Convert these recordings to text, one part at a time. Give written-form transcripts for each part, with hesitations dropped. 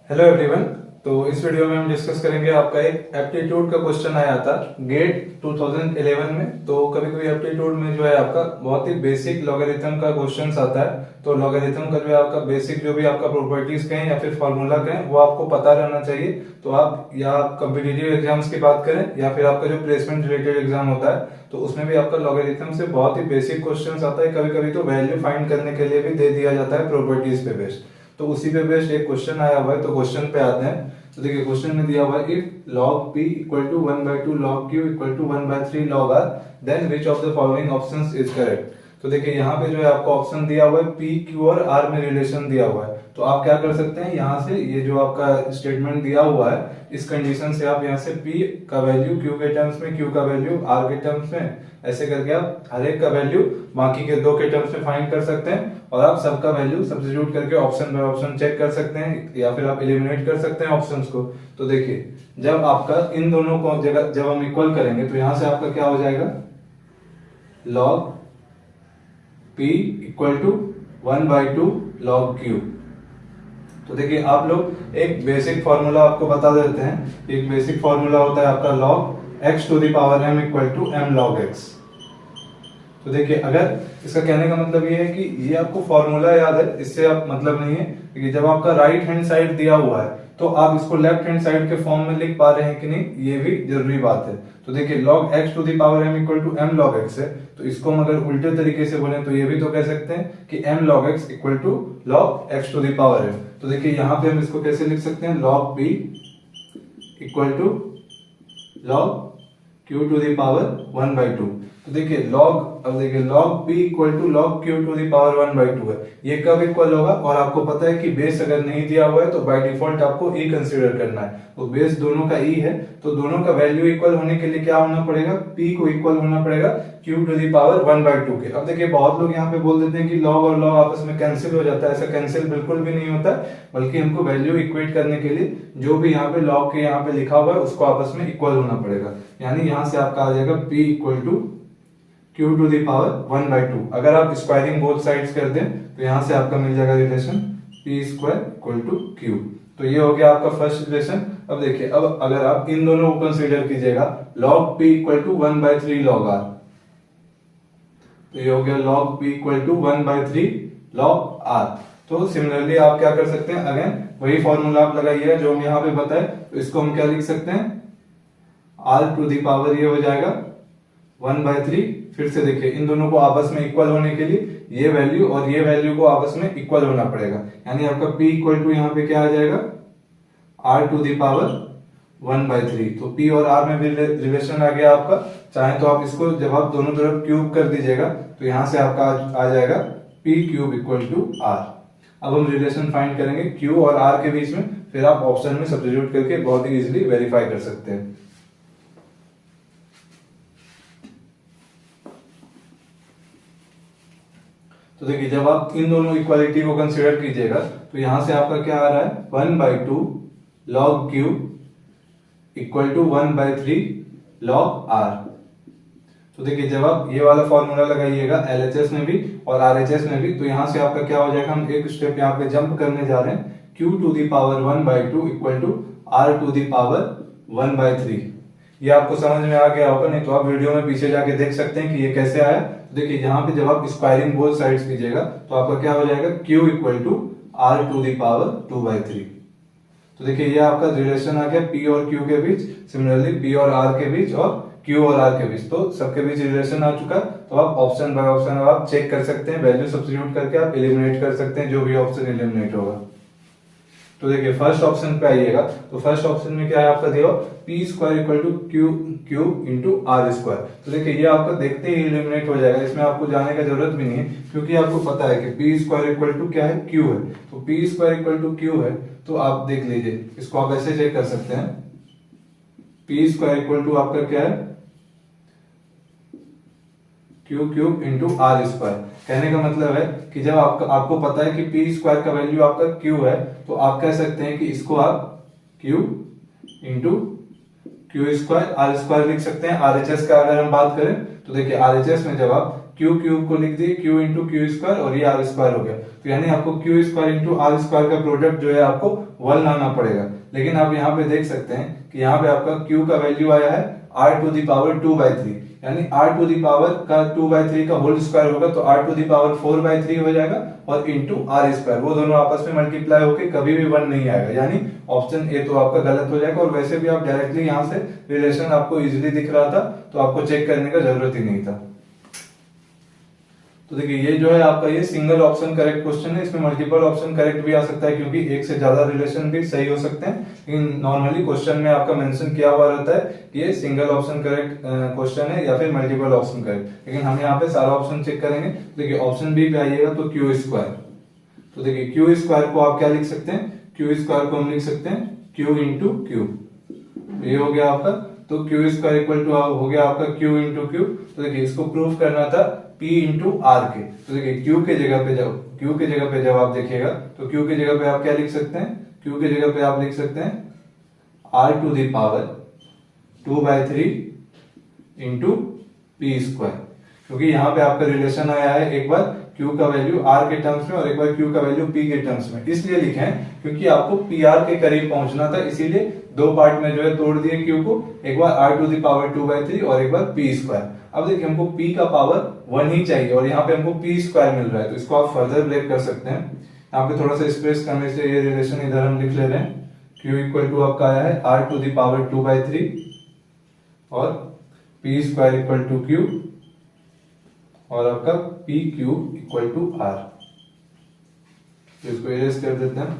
Hello everyone. तो इस video में हम डिस्कस करेंगे आपका एक एप्टीट्यूड का क्वेश्चन आया था गेट 2011 में। तो कभी कभी एप्टीट्यूड में जो है आपका बहुत ही बेसिक लॉगरिथम का क्वेश्चंस आता है। तो लॉगरिथम का जो है आपका बेसिक जो भी आपका प्रॉपर्टीज कहें या फिर फॉर्मूला कहें वो आपको पता रहना चाहिए। तो आप या कॉम्पिटिटिव एग्जाम्स की बात करें या फिर आपका जो प्लेसमेंट रिलेटेड एग्जाम होता है तो उसमें भी आपका लॉगरिथम से बहुत ही बेसिक क्वेश्चन आता है। कभी कभी तो वैल्यू फाइंड करने के लिए भी दे दिया जाता है प्रॉपर्टीज पे बेस्ड। तो उसी पे बेस्ड एक क्वेश्चन आया हुआ है। तो क्वेश्चन पे आते हैं। तो देखिए क्वेश्चन में दिया हुआ है if log p equal to 1/2 log q equal to 1/3 log r then which of the following options is correct. तो देखिए यहाँ पे जो है आपको ऑप्शन दिया हुआ है p q और r में रिलेशन दिया हुआ है। तो आप क्या कर सकते हैं, यहाँ से ये जो आपका स्टेटमेंट दिया हुआ है इस कंडीशन से आप यहाँ से p का वैल्यू q के टर्म्स में, q का वैल्यू r के टर्म्स में, ऐसे करके आप हर एक का वैल्यू बाकी के दो के टर्म्स में फाइंड कर सकते हैं और आप सबका वैल्यू सब्स्टिट्यूट करके ऑप्शन बाय ऑप्शन चेक कर सकते हैं या फिर आप एलिमिनेट कर सकते हैं ऑप्शंस को। तो देखिए जब आपका इन दोनों को जगह जब हम इक्वल करेंगे तो यहां से आपका क्या हो जाएगा, log p equal to 1/2 log q। तो देखिए आप लोग एक बेसिक फॉर्मूला आपको बता देते हैं। एक बेसिक फॉर्मूला होता है आपका log x to the power m equal to m log x। तो देखिए अगर इसका कहने का मतलब ये है कि ये आपको फॉर्मूला याद है, इससे आप मतलब नहीं है कि जब आपका राइट हैंड साइड दिया हुआ है तो आप इसको लेफ्ट हैंड साइड के फॉर्म में लिख पा रहे हैं कि नहीं, ये भी जरूरी बात है। तो देखिए log x to the power m equal to m log x है, तो इसको हम अगर उल्टे तरीके से बोले तो ये भी तो कह सकते हैं कि m log x equal to log x to the power m। तो देखिए यहाँ पे हम इसको कैसे लिख सकते हैं, log p equal to log q to the power 1/2। तो देखिए अब देखिए log p equal to log q to the power 1/2 है। ये कब इक्वल होगा, और आपको पता है कि बेस अगर नहीं दिया हुआ है तो बाय डिफॉल्ट आपको e कंसीडर करना है। तो बेस दोनों का e है तो दोनों का वैल्यू इक्वल होने के लिए क्या होना पड़ेगा, p को इक्वल होना पड़ेगा q टू द पावर 1/2 के। अब देखिए बहुत लोग यहाँ पे बोल देते हैं कि log और log आपस में कैंसिल हो जाता है। ऐसा कैंसिल बिल्कुल भी नहीं होता है, बल्कि हमको वैल्यू इक्वेट करने के लिए जो भी यहाँ पे log के यहाँ पे लिखा हुआ है उसको आपस में इक्वल होना पड़ेगा। यानी यहाँ से आपका आ जाएगा p equal to q to the power 1/2। अगर आप स्क्वायरिंग बोथ साइड्स कर दें तो यहाँ से आपका मिल जाएगा relation p square equal to q। तो ये हो गया आपका फर्स्ट रिलेशन। अब देखिए अब अगर आप इन दोनों को कंसीडर कीजिएगा log p equal to 1/3 log r, तो ये हो गया log p equal to 1/3 log r। तो सिमिलरली आप क्या कर सकते हैं, अगेन वही फॉर्मूला आप लगाइएगा जो हम यहाँ पे बताए। तो इसको हम क्या लिख सकते हैं, r टू द पावर ये हो जाएगा 1/3। फिर से देखिए इन दोनों को आपस में इक्वल होने के लिए ये वैल्यू और ये वैल्यू को आपस में इक्वल होना पड़ेगा। यानी आपका p इक्वल टू यहाँ पे क्या आ जाएगा, r टू द पावर 1/3। तो p और r में भी रिलेशन आ गया आपका। चाहे तो आप इसको जब आप दोनों तरफ क्यूब कर दीजिएगा तो यहाँ से आपका आ जाएगा p cube equal to r। अब हम रिलेशन फाइंड करेंगे q और r के बीच में, फिर आप ऑप्शन में सब्स्टिट्यूट करके बहुत ही इजीली वेरीफाई कर सकते हैं। तो देखिए जब आप इन दोनों इक्वालिटी को कंसीडर कीजिएगा तो यहां से आपका क्या आ रहा है, 1/2 log q equal to 1/3 log r। तो देखिए जब आप ये वाला फॉर्मूला लगाइएगा LHS में भी और RHS में भी, तो यहां से आपका क्या हो जाएगा, हम एक स्टेप यहाँ पे जंप करने जा रहे हैं, q to the power 1/2 equal to r to the power 1/3। ये आपको समझ में आ गया होगा, नहीं तो आप वीडियो में पीछे जाके देख सकते हैं कि ये कैसे आया। तो देखिए यहाँ पे जब आप स्क्वायरिंग बोथ साइड्स कीजिएगा तो आपका क्या हो जाएगा, q equal to r to the power 2/3। तो देखिए ये आपका रिलेशन आ गया p और q के बीच, सिमिलरली p और r के बीच और q और r के बीच। तो सबके बीच रिलेशन आ चुका। तो आप ऑप्शन बाय ऑप्शन आप चेक कर सकते हैं, वैल्यू सब्स्टिट्यूट करके आप एलिमिनेट कर सकते हैं जो भी ऑप्शन एलिमिनेट होगा। तो देखिए फर्स्ट ऑप्शन पे आइएगा तो फर्स्ट ऑप्शन में क्या है आपका दिया p square equal to q into r square. तो देखिए ये आपका देखते ही एलिमिनेट हो जाएगा, इसमें आपको जाने का जरूरत भी नहीं है क्योंकि आपको पता है कि p स्क्वायर इक्वल टू क्या है, q है। तो p square equal to q है, तो आप देख लीजिए इसको आप ऐसे चेक कर सकते हैं, p स्क्वायर इक्वल टू आपका क्या है, q cube into r square. कहने का मतलब है कि जब आपको पता है कि p स्क्वायर का वैल्यू आपका q है तो आप कह सकते हैं कि इसको आप q into q square r square लिख सकते हैं। RHS का अगर हम बात करें तो देखिए RHS में जब आप क्यू क्यूब को लिख दिए क्यू इंटू क्यू स्क्वायर और ये आर स्क्वायर हो गया। तो यानी आपको Q square into R square का प्रोडक्ट जो है आपको 1 लाना पड़ेगा। लेकिन आप यहाँ पे देख सकते हैं कि यहाँ पे आपका क्यू का वैल्यू आया है आर टू दी पावर 2/3, यानी आर टू दी पावर का 2/3 का होल स्क्वायर होगा तो आर टू दी पावर 4/3 हो जाएगा और इंटू आर स्क्वायर, वो दोनों आपस में मल्टीप्लाई होकर कभी भी 1 नहीं आएगा, यानी ऑप्शन ए तो आपका गलत हो जाएगा। और वैसे भी आप डायरेक्टली यहाँ से रिलेशन आपको इजीली दिख रहा था तो आपको चेक करने का जरूरत ही नहीं था। तो देखिए ये जो है आपका ये सिंगल ऑप्शन करेक्ट क्वेश्चन है, इसमें मल्टीपल ऑप्शन करेक्ट भी आ सकता है क्योंकि एक से ज्यादा रिलेशन भी सही हो सकते हैं, लेकिन नॉर्मली क्वेश्चन में आपका मेंशन किया हुआ रहता है कि ये सिंगल ऑप्शन करेक्ट क्वेश्चन है या फिर मल्टीपल ऑप्शन करेक्ट। लेकिन हम यहाँ पे सारा ऑप्शन चेक करेंगे। देखिए ऑप्शन बी पे आइएगा तो क्यू स्क्वायर, तो देखिए क्यू स्क्वायर को आप क्या लिख सकते हैं, क्यू स्क्वायर को हम लिख सकते हैं क्यू इंटू क्यू, ये हो गया आपका। तो क्यू स्क्वायर इक्वल टू हो गया आपका क्यू इंटू क्यू। तो देखिए इसको प्रूफ करना था P इंटू आर के, तो देखिए Q के जगह पे जब आप देखिएगा तो Q के जगह पे आप क्या लिख सकते हैं, Q के जगह पे आप लिख सकते हैं R to the power 2/3 into P square, क्योंकि यहाँ पे आपका रिलेशन आया है एक बार Q का वैल्यू R के टर्म्स में और एक बार Q का वैल्यू P के टर्म्स में, इसलिए लिखे हैं क्योंकि आपको PR के करीब पहुंचना था, इसीलिए दो पार्ट में जो है तोड़ दिए Q को, एक बार R टू दी पावर 2/3 और एक बार P स्क्वायर। अब देखिए हमको P का पावर 1 ही चाहिए और यहाँ पे हमको P स्क्वायर मिल रहा है, तो इसको आप फर्दर ब्रेक कर सकते हैं। यहाँ पे थोड़ा सा स्पेस करने से ये रिलेशन इधर हम लिख ले रहे हैं, Q इक्वल टू आपका आया है R टू दी पावर 2/3 और P square equal to Q और आपका P cube equal to R, तो इसको इरेज कर देते हैं।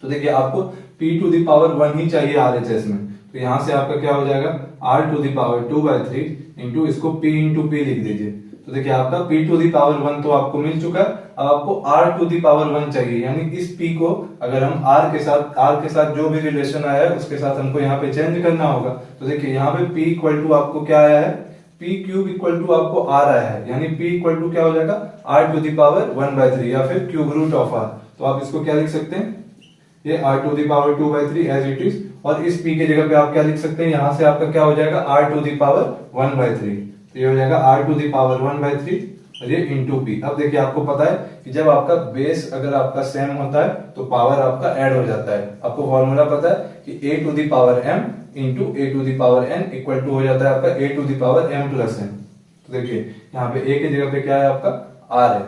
तो देखिए आपको P टू दी पावर 1 ही चाहिए RHS में, तो यहां से आपका क्या हो जाएगा R to the power 2/3 into इसको P इंटू P लिख दीजिए। तो देखिए आपका P टू दी पावर 1 तो आपको मिल चुका है, अब आपको R टू दी पावर 1 चाहिए, यानी इस P को अगर हम R के साथ जो भी रिलेशन आया है उसके साथ हमको यहाँ पे चेंज करना होगा। तो देखिए यहाँ पे P इक्वल टू आपको क्या आया है, P क्यूब इक्वल टू आपको R आया है, यानी P इक्वल टू क्या हो जाएगा R टू दी पावर 1/3 या फिर क्यूब रूट ऑफ R। तो आप इसको क्या लिख सकते हैं, ये R to the power 2/3 as it is, और इस P के जगह पे आप क्या लिख सकते हैं, यहां से आपका क्या हो जाएगा R टू दी पावर 1/3, तो ये हो जाएगा R टू दी पावर 1/3 और ये इंटू P। अब देखिए आपको पता है कि जब आपका बेस अगर आपका सेम होता है तो पावर आपका ऐड हो जाता है। आपको फॉर्मूला पता है कि A to the power M into A to the power N equal to हो जाता है आपका A to the power M plus N। तो देखिए यहाँ पे A के जगह पे क्या है आपका R है,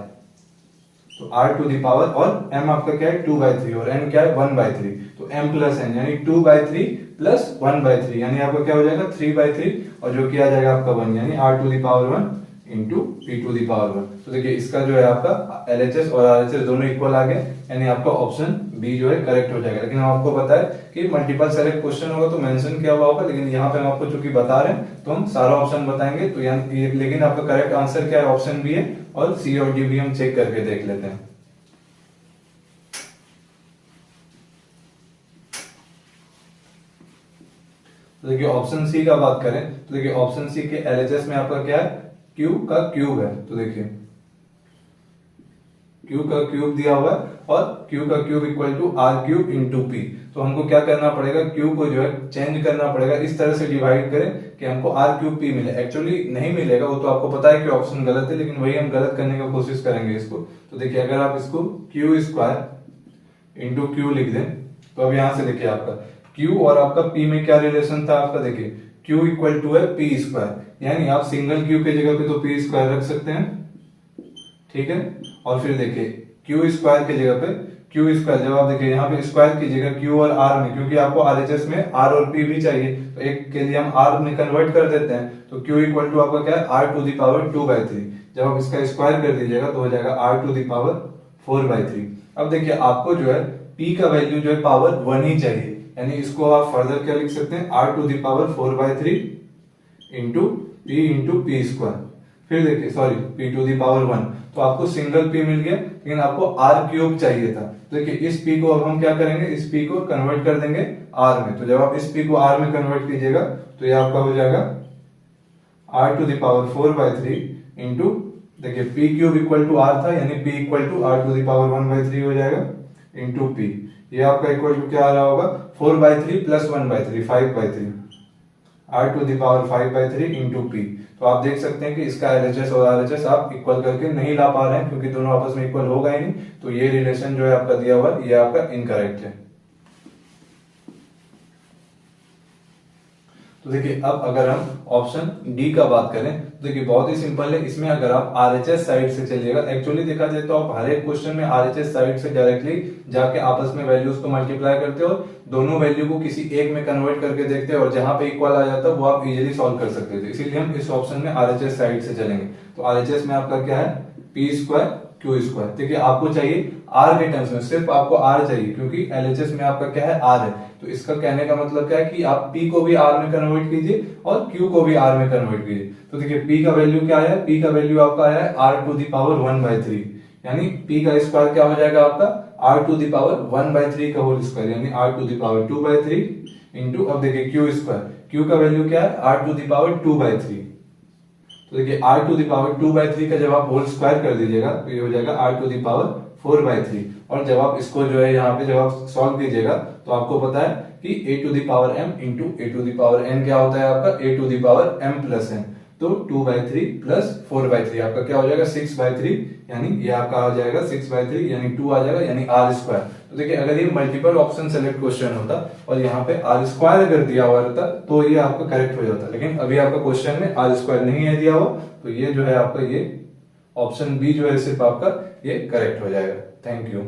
तो R टू दी पावर और M आपका क्या है 2/3 और N क्या है 1/3, तो M प्लस N यानी 2/3 प्लस 1/3 यानी आपका क्या हो जाएगा 3/3 और जो किया जाएगा आपका 1, यानी R to the power 1 into P to the power 1। तो देखिए इसका जो है आपका LHS और RHS दोनों इक्वल आ गए, यानी आपका ऑप्शन बी जो है करेक्ट हो जाएगा। लेकिन हम आपको बताया कि मल्टीपल सेलेक्ट क्वेश्चन होगा तो मेंशन किया हुआ होगा, लेकिन यहाँ पे हम आपको चूंकि बता रहे हैं तो हम सारा ऑप्शन बताएंगे। तो यानी लेकिन आपका करेक्ट आंसर क्या है, ऑप्शन बी है, और सी और डी भी हम चेक करके देख लेते हैं। तो देखिए ऑप्शन सी का बात करें तो देखिए ऑप्शन सी के LHS में आपका क्या है, Q का क्यूब है, तो देखिए Q का क्यूब दिया हुआ है और Q का cube equal to R cube into P। तो हमको क्या करना पड़ेगा, Q को जो है चेंज करना पड़ेगा, इस तरह से डिवाइड करें कि हमको R क्यूब P मिले। एक्चुअली नहीं मिलेगा, वो तो आपको पता है कि ऑप्शन गलत है, लेकिन वही हम गलत करने की कोशिश करेंगे इसको। तो देखिए अगर आप इसको Q स्क्वायर इंटू Q लिख दें तो अब यहां से देखिए आपका Q और आपका P में क्या रिलेशन था आपका, देखिए Q इक्वल टू है P स्क्वायर, यानी आप सिंगल Q के जगह पे तो P स्क्वायर रख सकते हैं, ठीक है। और फिर देखिए Q स्क्वायर के जगह पे Q स्क्वायर, जब आप देखिए यहाँ पे स्क्वायर की जगह Q और R में, क्योंकि आपको RHS में R और P भी चाहिए तो एक के लिए हम R में कन्वर्ट कर देते हैं, तो Q इक्वल टू आपका क्या है R टू दी पावर 2/3। जब आप इसका स्क्वायर कर दीजिएगा तो हो जाएगा R टू दी पावर 4/3। अब देखिए आपको जो है P का वैल्यू जो है पावर 1 ही चाहिए, यानी इसको आप फर्दर क्या लिख सकते हैं R to the power 4/3 into P into P square, फिर देखिए sorry P to the power 1, तो आपको सिंगल P मिल गया, लेकिन आपको R क्यूब चाहिए था। देखिए इस P को अब हम क्या करेंगे, इस P को कन्वर्ट कर देंगे R में। तो जब आप इस P को R में कन्वर्ट कीजिएगा तो ये आपका हो जाएगा R to the power 4/3 into देखिए P cube equal to R था, यानी P equal to R to the power 1/3 हो जाएगा इंटू P। ये आपका इक्वल टू क्या आ रहा होगा 4/3 प्लस 1/3 5/3, r⁵ इंटू पी। तो आप देख सकते हैं कि इसका LHS और RHS आप इक्वल करके नहीं ला पा रहे हैं क्योंकि दोनों आपस में इक्वल होगा ही नहीं, तो ये रिलेशन जो है आपका दिया हुआ है ये आपका इनकरेक्ट है। तो देखिए अब अगर हम ऑप्शन डी का बात करें तो देखिए बहुत ही सिंपल है। इसमें अगर आप RHS साइड से चलिएगा, एक्चुअली देखा जाए तो आप हर एक क्वेश्चन में RHS साइड से डायरेक्टली जाके आपस में वैल्यूज को मल्टीप्लाई करते हो, दोनों वैल्यू को किसी एक में कन्वर्ट करके देखते हो और जहां पे इक्वल आ जाता है वो आप इजीली सॉल्व कर सकते थे। इसीलिए हम इस ऑप्शन में RHS साइड से चलेंगे। तो RHS में आपका क्या है, p² q²। देखिए आपको चाहिए r के टर्म्स में, सिर्फ आपको r चाहिए क्योंकि LHS में आपका क्या है, r है। तो इसका कहने का मतलब क्या है कि आप p को भी r में कन्वर्ट कीजिए और q को भी r में कन्वर्ट कीजिए। तो देखिए p का वैल्यू क्या है, p का वैल्यू आपका आया है r⁴ यानी p का स्क्वायर क्या हो जाएगा आपका r⁴ का होल स्क्वायर यानी r⁴ इंटू, अब देखिए q का वैल्यू क्या है r⁴। तो देखिए r⁴ का जब आप होल स्क्वायर कर दीजिएगा तो ये हो जाएगा r⁴ और जब आप इसको जो है यहाँ पे जब आप सॉल्व कीजिएगा तो आपको पता है कि a⁴m इंटू a⁴n क्या होता है आपका a⁴m+n। तो 2/3 प्लस 4/3 आपका क्या हो जाएगा 6/3, यानी ये आपका आ जाएगा 6/3 यानी 2 आ जाएगा यानी r²। तो देखिए अगर ये मल्टीपल ऑप्शन सेलेक्ट क्वेश्चन होता और यहाँ पे r² अगर दिया हुआ रहता तो ये आपका करेक्ट हो जाता, लेकिन अभी आपका क्वेश्चन में r² नहीं है दिया हुआ, तो ये जो है आपका ये ऑप्शन बी जो है सिर्फ आपका ये करेक्ट हो जाएगा। Thank you.